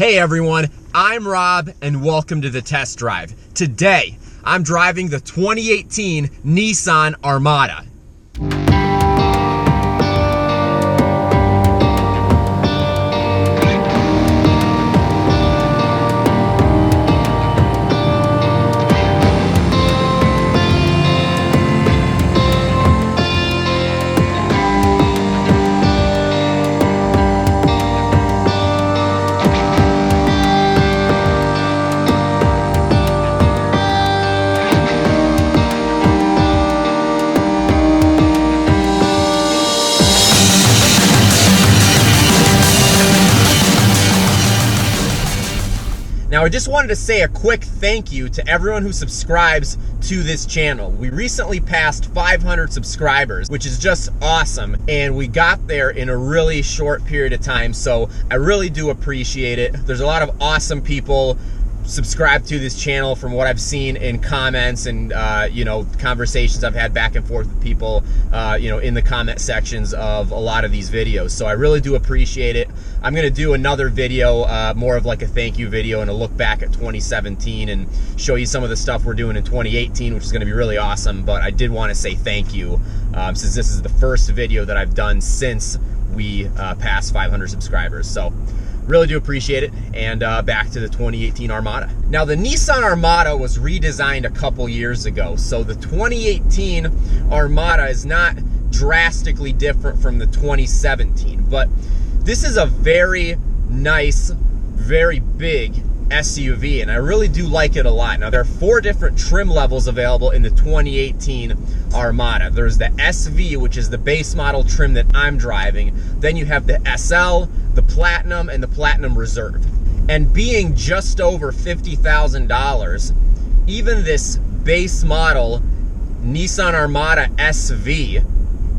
Hey everyone, I'm Rob and welcome to the test drive. Today, I'm driving the 2018 Nissan Armada. Now, I just wanted to say a quick thank you to everyone who subscribes to this channel. We recently passed 500 subscribers, which is just awesome, and we got there in a really short period of time, so I really do appreciate it. There's a lot of awesome people subscribe to this channel from what I've seen in comments and conversations I've had back and forth with people in the comment sections of a lot of these videos. So I really do appreciate it. I'm gonna do another video, more of like a thank you video and a look back at 2017 and show you some of the stuff we're doing in 2018, which is gonna be really awesome. But I did want to say thank you since this is the first video that I've done since we passed 500 subscribers. So really do appreciate it, and back to the 2018 Armada. Now, the Nissan Armada was redesigned a couple years ago, so the 2018 Armada is not drastically different from the 2017, but this is a very nice, very big SUV, and I really do like it a lot. Now, there are 4 different trim levels available in the 2018 Armada. There's the SV, which is the base model trim that I'm driving. Then you have the SL, the Platinum, and the Platinum Reserve. And being just over $50,000, even this base model Nissan Armada SV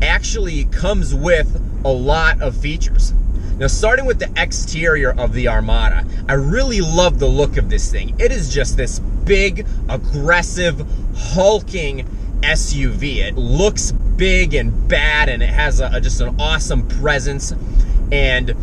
actually comes with a lot of features. Now, starting with the exterior of the Armada, I really love the look of this thing. It is just this big, aggressive, hulking SUV. It looks big and bad, and it has just an awesome presence. And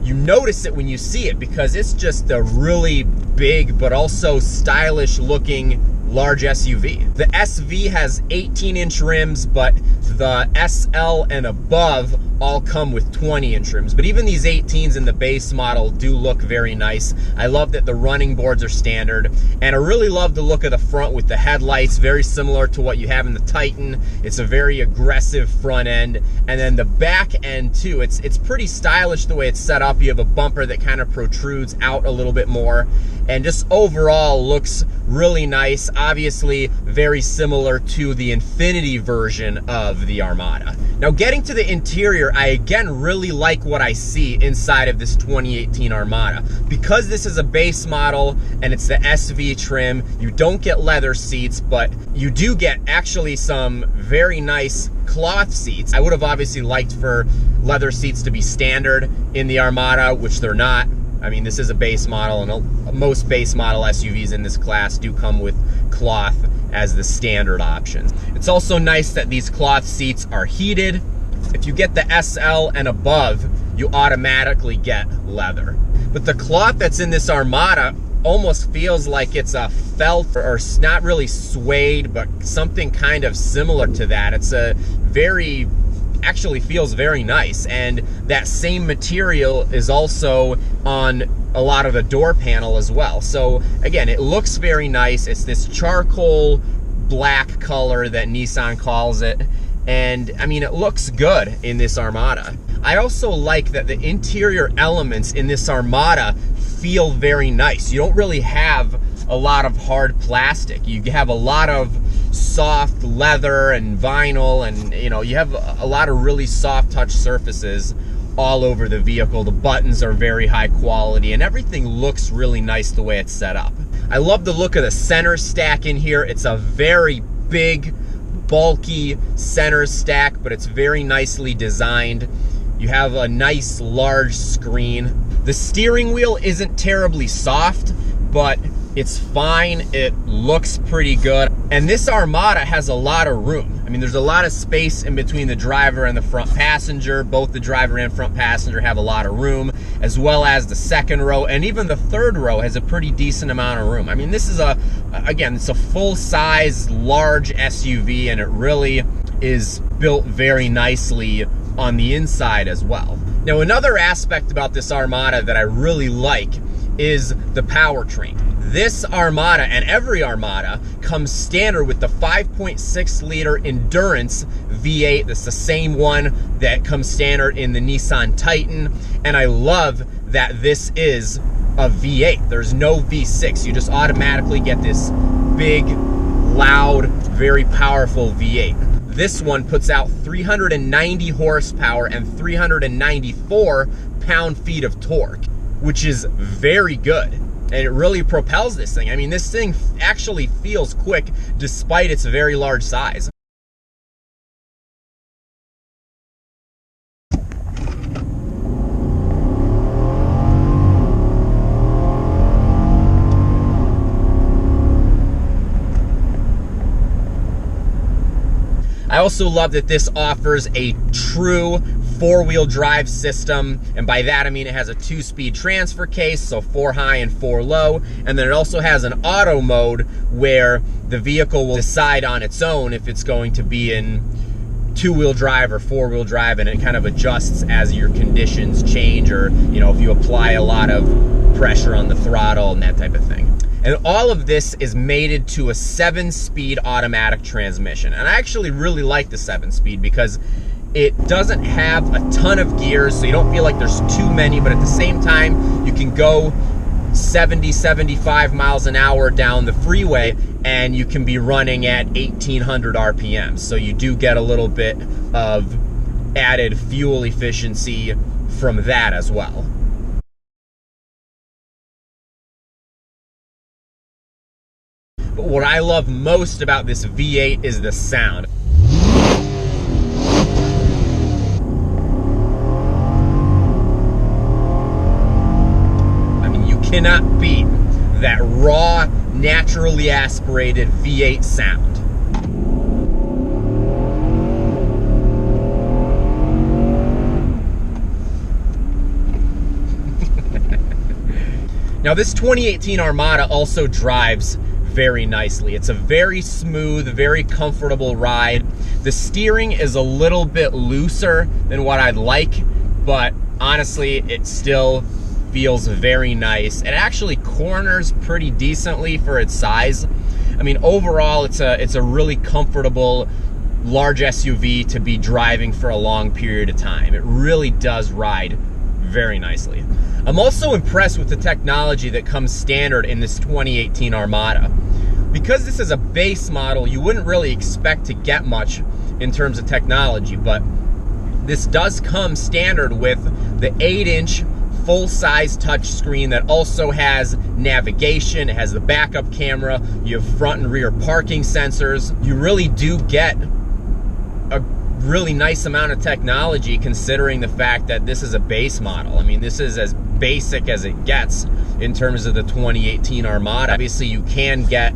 you notice it when you see it because it's just a really big but also stylish looking large SUV. The SV has 18-inch rims, but the SL and above all come with 20-inch rims. But even these 18s in the base model do look very nice. I love that the running boards are standard, and I really love the look of the front with the headlights, very similar to what you have in the Titan. It's a very aggressive front end, and then the back end too. It's pretty stylish the way it's set up. You have a bumper that kind of protrudes out a little bit more, and just overall looks really nice. Obviously very similar to the Infinity version of the Armada. Now, getting to the interior, I again really like what I see inside of this 2018 Armada. Because this is a base model and it's the SV trim, you don't get leather seats, but you do get actually some very nice cloth seats. I would have obviously liked for leather seats to be standard in the Armada, which they're not. I mean, this is a base model, and most base model SUVs in this class do come with cloth as the standard option. It's also nice that these cloth seats are heated. If you get the SL and above, you automatically get leather. But the cloth that's in this Armada almost feels like it's a felt, or not really suede, but something kind of similar to that. It's actually feels very nice, and that same material is also on a lot of the door panel as well. So again, it looks very nice. It's this charcoal black color that Nissan calls it, and I mean, it looks good in this Armada. I also like that the interior elements in this Armada feel very nice. You don't really have a lot of hard plastic. You have a lot of soft leather and vinyl, and you have a lot of really soft touch surfaces all over the vehicle. The buttons are very high quality, and everything looks really nice the way it's set up. I love the look of the center stack in here. It's a very big, bulky center stack, but it's very nicely designed. You have a nice large screen. The steering wheel isn't terribly soft, but it's fine. It looks pretty good. And this Armada has a lot of room. I mean, there's a lot of space in between the driver and the front passenger. Both the driver and front passenger have a lot of room. as well as the second row, and even the third row has a pretty decent amount of room. I mean, this is again, it's a full-size, large SUV, and it really is built very nicely on the inside as well. Now, another aspect about this Armada that I really like is the powertrain. This Armada, and every Armada, comes standard with the 5.6-liter Endurance V8. That's the same one that comes standard in the Nissan Titan, and I love that this is a V8. There's no V6. You just automatically get this big, loud, very powerful V8. This one puts out 390 horsepower and 394 pound-feet of torque, which is very good. And it really propels this thing. I mean, this thing actually feels quick despite its very large size. I also love that this offers a true four-wheel drive system, and by that I mean it has a 2-speed transfer case, so 4 high and 4 low, and then it also has an auto mode where the vehicle will decide on its own if it's going to be in 2-wheel drive or 4-wheel drive, and it kind of adjusts as your conditions change, or if you apply a lot of pressure on the throttle and that type of thing. And all of this is mated to a 7-speed automatic transmission. And I actually really like the 7-speed because it doesn't have a ton of gears, so you don't feel like there's too many, but at the same time, you can go 70, 75 miles an hour down the freeway, and you can be running at 1,800 RPM. So you do get a little bit of added fuel efficiency from that as well. But what I love most about this V8 is the sound. I mean, you cannot beat that raw, naturally aspirated V8 sound. Now, this 2018 Armada also drives very nicely. It's a very smooth, very comfortable ride. The steering is a little bit looser than what I'd like, but honestly, it still feels very nice. It actually corners pretty decently for its size. I mean, overall, it's a really comfortable, large SUV to be driving for a long period of time. It really does ride very nicely. I'm also impressed with the technology that comes standard in this 2018 Armada. Because this is a base model, you wouldn't really expect to get much in terms of technology, but this does come standard with the 8-inch full-size touchscreen that also has navigation. It has the backup camera. You have front and rear parking sensors. You really do get a really nice amount of technology considering the fact that this is a base model. I mean, this is as basic as it gets in terms of the 2018 Armada. Obviously, you can get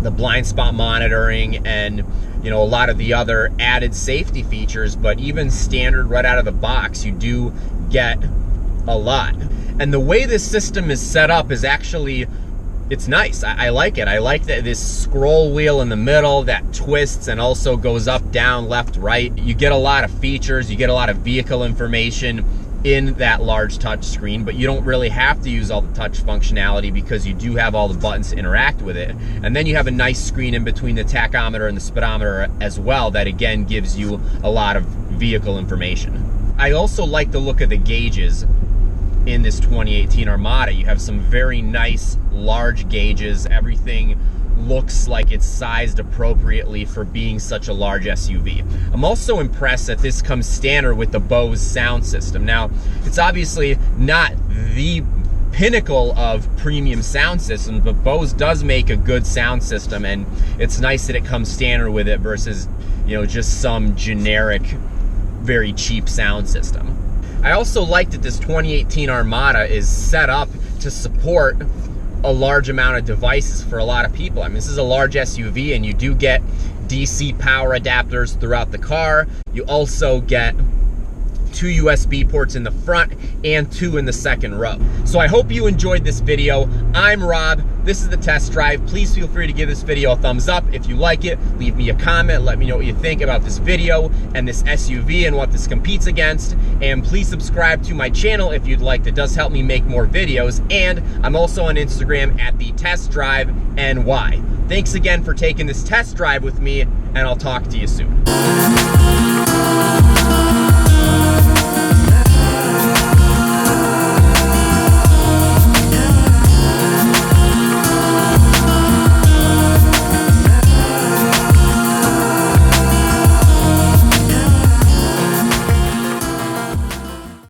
the blind spot monitoring and a lot of the other added safety features, but even standard right out of the box, you do get a lot. And the way this system is set up is actually, it's nice. I like it. I like that this scroll wheel in the middle that twists and also goes up, down, left, right. You get a lot of features, you get a lot of vehicle information in that large touch screen, but you don't really have to use all the touch functionality because you do have all the buttons to interact with it. And then you have a nice screen in between the tachometer and the speedometer as well that again gives you a lot of vehicle information. I also like the look of the gauges in this 2018 Armada. You have some very nice large gauges. Everything looks like it's sized appropriately for being such a large SUV. I'm also impressed that this comes standard with the Bose sound system. Now, it's obviously not the pinnacle of premium sound systems, but Bose does make a good sound system, and it's nice that it comes standard with it versus, just some generic, very cheap sound system. I also like that this 2018 Armada is set up to support a large amount of devices for a lot of people. I mean, this is a large SUV, and you do get DC power adapters throughout the car. You also get 2 USB ports in the front and 2 in the second row. So I hope you enjoyed this video. I'm Rob. This is the test drive. Please feel free to give this video a thumbs up if you like it. Leave me a comment. Let me know what you think about this video and this SUV and what this competes against. And please subscribe to my channel if you'd like. That does help me make more videos. And I'm also on Instagram at the Test Drive NY. Thanks again for taking this test drive with me, and I'll talk to you soon.